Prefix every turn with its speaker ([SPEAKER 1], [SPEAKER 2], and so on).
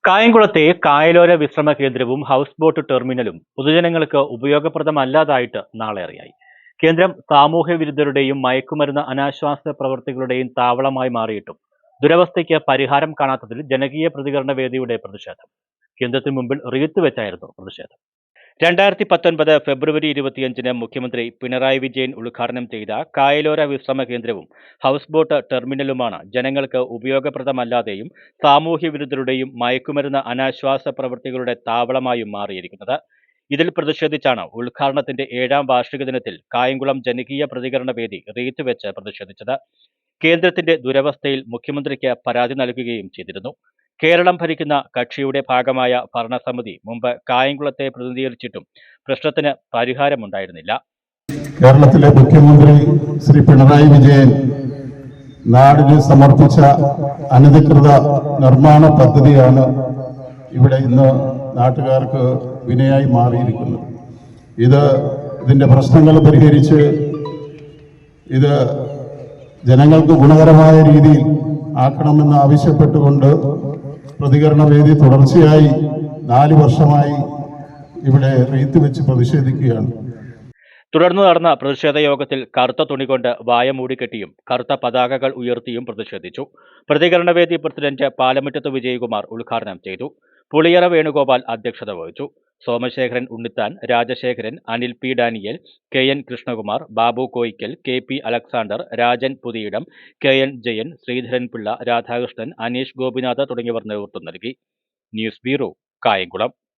[SPEAKER 1] കായംകുളത്തെ കായലോര വിശ്രമ കേന്ദ്രവും house boat ടെർമിനലും പൊതുജനങ്ങൾക്ക് ഉപയോഗപ്രദമല്ലാതായിട്ട് നാളേറെയായി. കേന്ദ്രം സാമൂഹ്യ വിരുദ്ധരുടെയും മയക്കുമരുന്ന് അനാശാസ്യ പ്രവർത്തികളുടെയും താവളമായി മാറിയിട്ടും ദുരവസ്ഥയ്ക്ക് പരിഹാരം കാണാത്തതിൽ ജനകീയ പ്രതികരണ വേദിയുടെ പ്രതിഷേധം. കേന്ദ്രത്തിന് മുമ്പിൽ റീത്ത് വെച്ചായിരുന്നു പ്രതിഷേധം. 2019 ഫെബ്രുവരി 25-ന് മുഖ്യമന്ത്രി പിണറായി വിജയൻ ഉദ്ഘാടനം ചെയ്ത കായലോര വിശ്രമ കേന്ദ്രവും ഹൗസ് ബോട്ട് ടെർമിനലുമാണ് ജനങ്ങൾക്ക് ഉപയോഗപ്രദമല്ലാതെയും സാമൂഹ്യ വിരുദ്ധരുടെയും മയക്കുമരുന്ന് അനാശ്വാസ പ്രവൃത്തികളുടെ താവളമായും മാറിയിരിക്കുന്നത്. ഇതിൽ പ്രതിഷേധിച്ചാണ് ഉദ്ഘാടനത്തിന്റെ 7ാം വാർഷിക ദിനത്തിൽ കായംകുളം ജനകീയ പ്രതികരണ വേദി റീത്ത് വെച്ച് പ്രതിഷേധിച്ചത്. കേന്ദ്രത്തിന്റെ ദുരവസ്ഥയിൽ മുഖ്യമന്ത്രിക്ക് പരാതി നൽകുകയും ചെയ്തിരുന്നു. കേരളം ഭരിക്കുന്ന കക്ഷിയുടെ ഭാഗമായ ഭരണസമിതി മുമ്പ് കായംകുളത്തെ പ്രതിനിധീകരിച്ചിട്ടും പ്രശ്നത്തിന് പരിഹാരമുണ്ടായിരുന്നില്ല.
[SPEAKER 2] കേരളത്തിലെ മുഖ്യമന്ത്രി ശ്രീ പിണറായി വിജയൻ നാടിന് സമർപ്പിച്ച അനധികൃത നിർമ്മാണ പദ്ധതിയാണ് ഇവിടെ ഇന്ന് നാട്ടുകാർക്ക് വിനയായി മാറിയിരിക്കുന്നത്. ഇതിന്റെ പ്രശ്നങ്ങൾ പരിഹരിച്ച് ഇത് ജനങ്ങൾക്ക് ഗുണകരമായ രീതിയിൽ ആക്കണമെന്ന് ആവശ്യപ്പെട്ടുകൊണ്ട് പ്രതികരണ വേദി തുടർച്ചയായി 4 വർഷമായി ഇവിടെ റീത്ത് വെച്ച് പ്രതിഷേധിക്കുകയാണ്.
[SPEAKER 1] തുടർന്ന് നടന്ന പ്രതിഷേധ യോഗത്തിൽ കറുത്ത തുണി കൊണ്ട് വായ മൂടിക്കെട്ടിയും കറുത്ത പതാകകൾ ഉയർത്തിയും പ്രതിഷേധിച്ചു. പ്രതികരണ വേദി പ്രസിഡന്റ് പാലമുറ്റത്ത് വിജയകുമാർ ഉദ്ഘാടനം ചെയ്തു. പുളിയറ വേണുഗോപാൽ അധ്യക്ഷത വഹിച്ചു. Somasekharan Unnithan, Rajasekharan, Anil P Daniel, K N Krishnakumar, Babu Koyickal, K P Alexander, Rajan Puthiyidam, K N Jayan, Sreedharan Pillai, Radhakrishnan, Aneesh Gopinath തുടങ്ങിയവർ നേതൃത്വം നൽകി. News bureau, Kayamkulam.